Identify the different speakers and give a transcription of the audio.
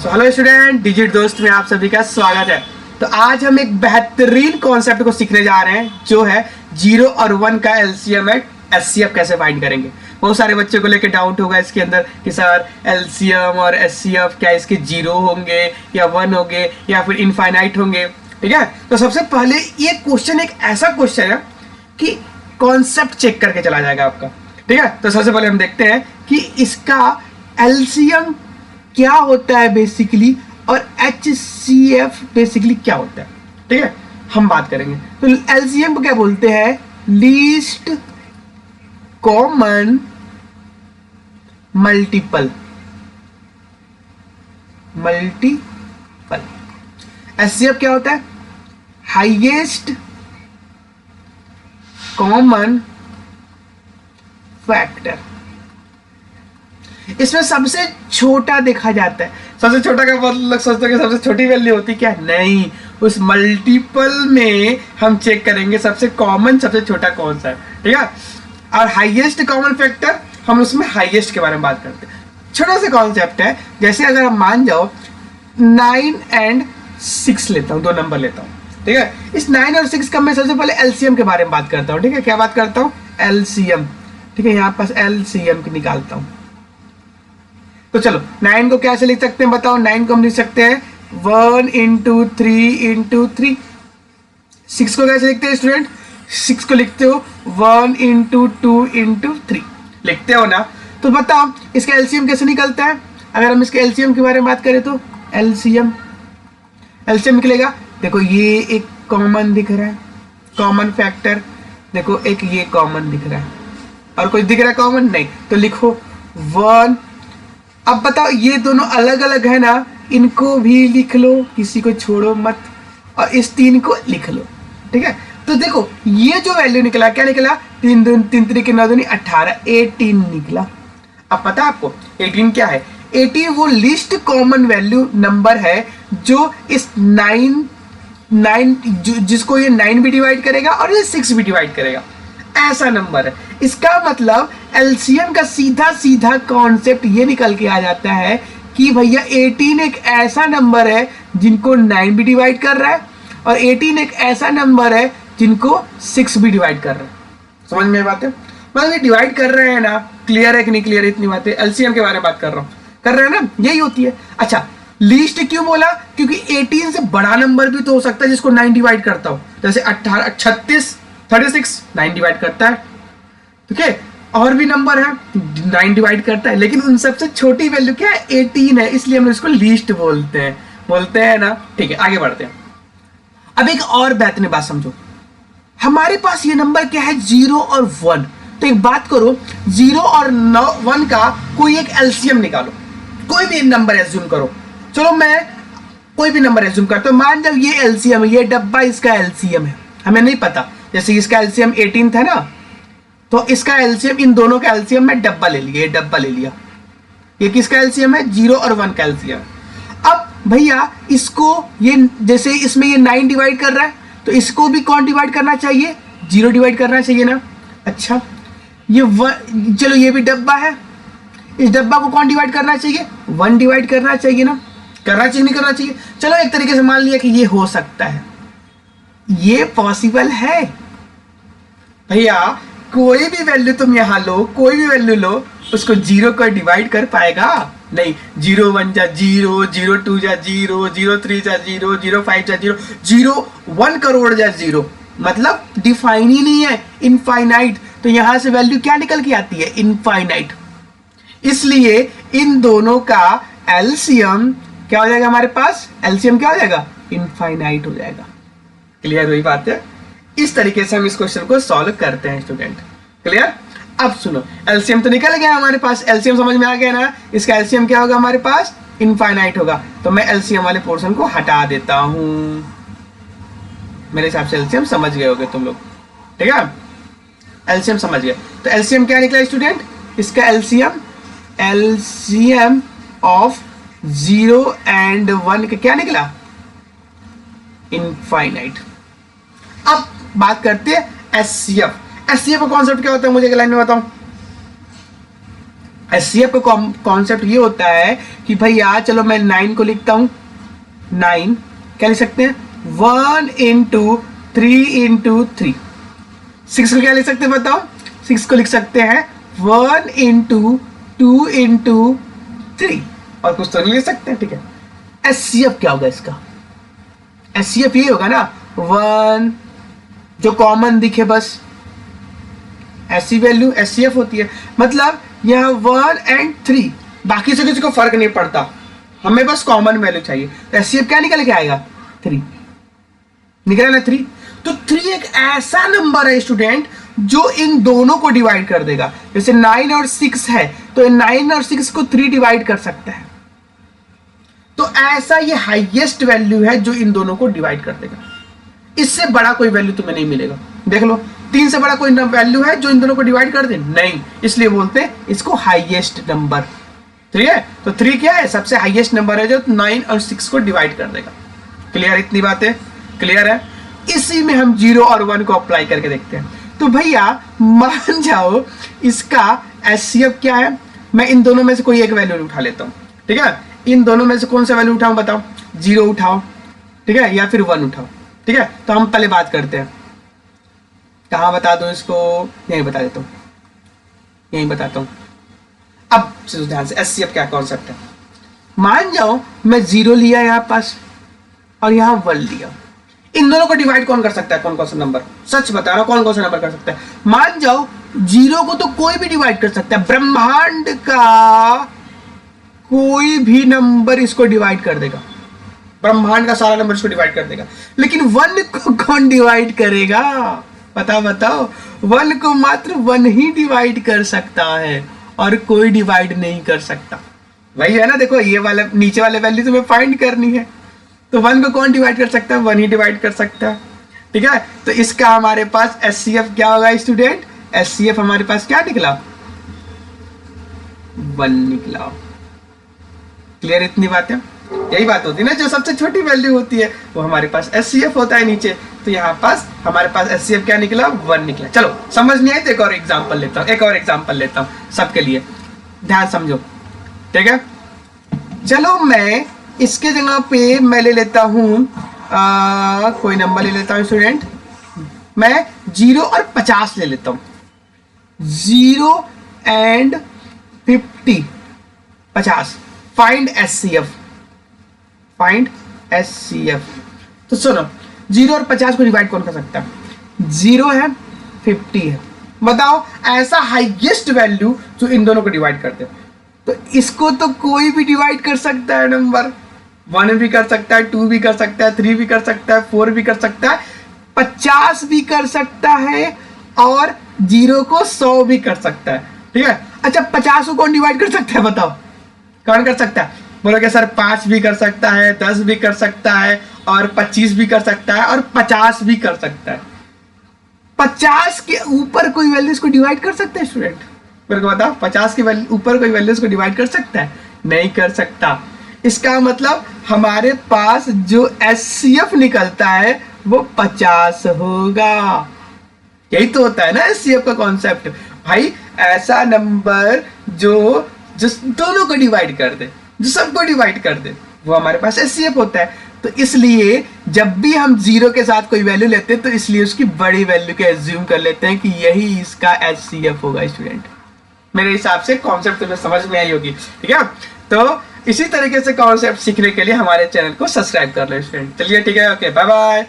Speaker 1: Hello student, digit दोस्त में आप सभी का स्वागत है। तो आज हम एक बेहतरीन कॉन्सेप्ट को सीखने जा रहे हैं जो है 0 और 1 का एलसीएम एंड एचसीएफ कैसे फाइंड करेंगे। बहुत सारे बच्चों को लेके डाउट होगा इसके अंदर कि सर एलसीएम और एचसीएफ क्या इसके 0 होंगे या 1 होंगे या फिर इनफाइनाइट होंगे। ठीक है, तो सबसे पहले ये क्वेश्चन एक ऐसा क्वेश्चन है कि कॉन्सेप्ट चेक करके चला जाएगा आपका। ठीक है, तो सबसे पहले हम देखते हैं कि इसका एलसीएम क्या होता है बेसिकली और एचसीएफ बेसिकली क्या होता है। ठीक है, हम बात करेंगे। तो एलसीएम को क्या बोलते हैं? Least common multiple. एचसीएफ क्या होता है? Highest common factor. इसमें सबसे छोटा देखा जाता है। सबसे छोटा का मतलब सोचते हैं कि सबसे छोटी वैल्यू होती क्या? नहीं, उस मल्टीपल में हम चेक करेंगे सबसे कॉमन सबसे छोटा कौन सा है। ठीक है, और हाईएस्ट कॉमन फैक्टर हम उसमें हाईएस्ट के बारे में बात करते हैं। छोटा सा कॉन्सेप्ट है, जैसे अगर हम मान जाओ 9 और 6 लेता हूँ, 2 नंबर लेता हूँ। ठीक है, इस 9 और 6 का मैं सबसे पहले एलसीएम के बारे में बात करता हूँ। ठीक है, क्या बात करता हूँ? एलसीएम। ठीक है, यहाँ पास एलसीएम निकालता हूँ। तो चलो 9 को कैसे लिख सकते हैं बताओ? 9 को हम लिख सकते हैं 1 × 3 × 3। 6 को कैसे लिखते हैं स्टूडेंट? 6 को लिखते हो 1 × 2 × 3 लिखते हो ना। तो बताओ इसका एलसीएम कैसे निकलता है? अगर हम इसके एलसीएम के बारे में बात करें तो एलसीएम निकलेगा। देखो ये एक कॉमन दिख रहा है, कॉमन फैक्टर। देखो एक ये कॉमन दिख रहा है और कोई दिख रहा है कॉमन? नहीं, तो लिखो 1। अब बताओ ये दोनों अलग अलग है ना, इनको भी लिख लो, किसी को छोड़ो मत, और इस 3 को लिख लो। ठीक है, तो देखो ये जो वैल्यू निकला, क्या निकला? 3 दूनी 3 3 9 दूनी 18, 18 निकला। अब पता आपको 18 क्या है? 18 वो लिस्ट कॉमन वैल्यू नंबर है जो इस 9 जिसको ये 9 भी डिवाइड करेगा और ये 6 भी डिवाइड करेगा, ऐसा नंबर है। इसका मतलब एलसीएम का सीधा सीधा कॉन्सेप्ट ये निकल के आ जाता है कि भैया 18 एक ऐसा नंबर है जिनको 9 भी डिवाइड कर रहा है और 18 एक ऐसा नंबर है जिनको 6 भी डिवाइड कर रहा है। समझ में बात है? मतलब ये डिवाइड कर रहे हैं ना, क्लियर है कि नहीं क्लियर? इतनी बातें एलसीएम के बारे में बात कर रहा हूँ, कर रहे हैं ना, यही होती है। अच्छा, लीस्ट क्यों बोला? क्योंकि 18 से बड़ा नंबर भी तो हो सकता है जिसको 9 डिवाइड करता हो, जैसे 18 36 36 9 डिवाइड करता है। ठीक है, और भी नंबर है 9 डिवाइड करता है, लेकिन उन सबसे छोटी वैल्यू क्या है? 18 है, इसलिए हम इसको लीस्ट बोलते हैं ना। ठीक है, आगे बढ़ते हैं। अब एक और बेहतरीन बात समझो, हमारे पास ये नंबर क्या है? 0 और 1। तो एक बात करो, 0 और 1 का कोई एक एलसीएम निकालो, कोई भी नंबर एज्यूम करो। चलो मैं कोई भी नंबर एज्यूम करता हूं, मान जाओ ये एलसीएम है, ये डब्बा इसका एलसीएम है, हमें नहीं पता। जैसे इसका एलसीएम 18 था ना, तो इसका एलसीएम, इन दोनों का एलसीएम में डब्बा ले लिया, ये डब्बा ले लिया। ये किसका एलसीएम है? 0 और 1 का एलसीएम। अब भैया इसको ये जैसे इसमें ये 9 डिवाइड कर रहा है, तो इसको भी कौन डिवाइड करना चाहिए? 0 डिवाइड करना चाहिए ना। अच्छा, ये चलो ये भी डब्बा है, इस डब्बा को कौन डिवाइड करना चाहिए? 1 डिवाइड करना चाहिए ना। करना चाहिए नहीं करना चाहिए? चलो एक तरीके से मान लिया कि ये हो सकता है, ये पॉसिबल है। भैया कोई भी वैल्यू तुम यहां लो, कोई भी वैल्यू लो, उसको 0 को डिवाइड कर पाएगा? नहीं। 0 1 जा 0, 0 2 जा 0, 0 3 जा 0, 0 5 जा 0, 0 1 करोड़ जा 0, मतलब डिफाइन ही नहीं है, इनफाइनाइट। तो यहां से वैल्यू क्या निकल के आती है? इनफाइनाइट। इसलिए इन दोनों का एलसीएम क्या हो जाएगा हमारे पास? एलसीएम क्या हो जाएगा? इनफाइनाइट हो जाएगा। क्लियर हुई बात है? इस तरीके से हम इस क्वेश्चन को सॉल्व करते हैं स्टूडेंट। क्लियर? अब सुनो, एलसीएम तो निकल गया हमारे पास, एलसीएम समझ में आ गया ना। इसका एलसीएम क्या होगा हमारे पास? इनफाइनाइट होगा। तो मैं एलसीएम वाले पोर्शन को हटा देता हूं। मेरे हिसाब से एलसीएम समझ गए होगे तुम लोग। ठीक है, एलसीएम समझ गए। तो एलसीएम क्या निकला स्टूडेंट? इसका एलसीएम ऑफ 0 और 1 का क्या निकला? इनफाइनाइट। अब बात करते हैं एचसीएफ। एचसीएफ का कॉन्सेप्ट क्या होता है मुझे एक लाइन में बताओ। एचसीएफ का कॉन्सेप्ट ये होता है कि भैया चलो मैं 9 को लिखता हूं, 9 क्या लिख सकते हैं 1 इंटू 3 इंटू 3। 6 को क्या लिख सकते हैं बताओ, 6 को लिख सकते हैं 1 इंटू 2 इंटू 3, और कुछ तो नहीं लिख सकते हैं, ठीक है। एचसीएफ क्या होगा इसका, एचसीएफ ये होगा ना 1 जो कॉमन दिखे बस, ऐसी वैल्यू एचसीएफ होती है। मतलब यह 1 एंड 3, बाकी से किसी को फर्क नहीं पड़ता, हमें बस कॉमन वैल्यू चाहिए। तो एचसीएफ क्या निकल के आएगा 3, निकला ना 3। तो 3 एक ऐसा नंबर है स्टूडेंट जो इन दोनों को डिवाइड कर देगा। जैसे 9 और 6 है तो 9 और 6 को 3 डिवाइड कर सकता है। तो ऐसा ये हाईएस्ट वैल्यू है जो इन दोनों को डिवाइड कर देगा। इससे बड़ा कोई वैल्यू तुम्हें नहीं मिलेगा। देख लो 3 से बड़ा कोई वैल्यू है जो इन दोनों को डिवाइड कर दे, नहीं, इसलिए बोलते हैं इसको हाईएस्ट नंबर। ठीक है, तो 3 क्या है, सबसे हाईएस्ट नंबर है जो 9 और 6 को डिवाइड कर देगा। क्लियर, इतनी बातें क्लियर है। इसी में हम 0 और 1 को अप्लाई करके देखते हैं। तो भैया मान जाओ इसका एचसीएफ क्या है, मैं इन दोनों में से कोई एक वैल्यू उठा लेता हूं। ठीक है, इन दोनों में से कौन सा वैल्यू उठाऊं बताओ, 0 उठाओ, ठीक है, या फिर 1 उठाओ। ठीक है, तो हम पहले बात करते हैं, कहां बता दो इसको, यहीं बता देता हूं, यहीं बताता हूं। अब ध्यान से, एचसीएफ क्या कॉन्सेप्ट है। मान जाओ मैं 0 लिया यहां पास और यहां 1 लिया, इन दोनों को डिवाइड कौन कर सकता है, कौन कौन सा नंबर, सच बता रहा हूं, कौन कौन सा नंबर कर सकता है। मान जाओ 0 को तो कोई भी डिवाइड कर सकता है, ब्रह्मांड का कोई भी नंबर इसको डिवाइड कर देगा, ब्रह्मांड का सारा नंबर इसको डिवाइड कर देगा। लेकिन 1 को कौन डिवाइड करेगा, बताओ 1 को मात्र 1 ही डिवाइड कर सकता है और कोई डिवाइड नहीं कर सकता। वही है ना, देखो ये वाला नीचे वाले वैल्यू तुम्हें फाइंड करनी है, तो 1 को कौन डिवाइड कर सकता है, 1 ही डिवाइड कर सकता है। ठीक है, तो इसका हमारे पास एचसीएफ क्या होगा स्टूडेंट, एचसीएफ हमारे पास क्या निकला 1 निकला। क्लियर, इतनी बात है। यही बात होती है ना, जो सबसे छोटी वैल्यू होती है वो हमारे पास एचसीएफ होता है नीचे। तो यहाँ पास हमारे पास एचसीएफ क्या निकला 1 निकला। चलो समझ नहीं आए तो एक और एग्जांपल लेता हूँ, सबके लिए, ध्यान समझो। ठीक है, चलो मैं इसके जगह पे मैं ले लेता हूं कोई नंबर ले लेता हूं स्टूडेंट, मैं 0 और 50 ले लेता हूं, 0 एंड 50 50। Find HCF. तो सुनो 0 और 50 को डिवाइड कौन कर सकता है, 0 है 50 है, बताओ ऐसा हाईएस्ट वैल्यू जो इन दोनों को डिवाइड करते हैं। तो इसको तो कोई भी डिवाइड कर सकता है नंबर, 1 भी कर सकता है, 2 भी कर सकता है, 3 भी कर सकता है, 4 भी कर सकता है, 50 भी कर सकता है और 0 को 100 भी कर सकता है। ठीक है, अच्छा 50 को कौन डिवाइड कर सकता है बताओ, कौन कर सकता है, बोलोगे सर 5 भी कर सकता है, 10 भी कर सकता है और 25 भी कर सकता है और 50 भी कर सकता है। 50 के ऊपर कोई वैल्यूज को डिवाइड कर सकता है स्टूडेंट, मेरे को बताओ 50 के ऊपर कोई वैल्यूज को डिवाइड कर सकता है, नहीं कर सकता। इसका मतलब हमारे पास जो एचसीएफ निकलता है वो 50 होगा। यही तो होता है ना एचसीएफ का कॉन्सेप्ट, भाई ऐसा नंबर जो दोनों को डिवाइड कर दे, जो सबको डिवाइड कर दे, वो हमारे पास एचसीएफ होता है। तो इसलिए जब भी हम 0 के साथ कोई वैल्यू लेते हैं तो इसलिए उसकी बड़ी वैल्यू के एज्यूम कर लेते हैं कि यही इसका एचसीएफ होगा स्टूडेंट। मेरे हिसाब से कॉन्सेप्ट तुम्हें समझ में आई होगी। ठीक है, तो इसी तरीके से कॉन्सेप्ट सीखने के लिए हमारे चैनल को सब्सक्राइब कर लो स्टूडेंट। चलिए ठीक है, ओके, बाय बाय।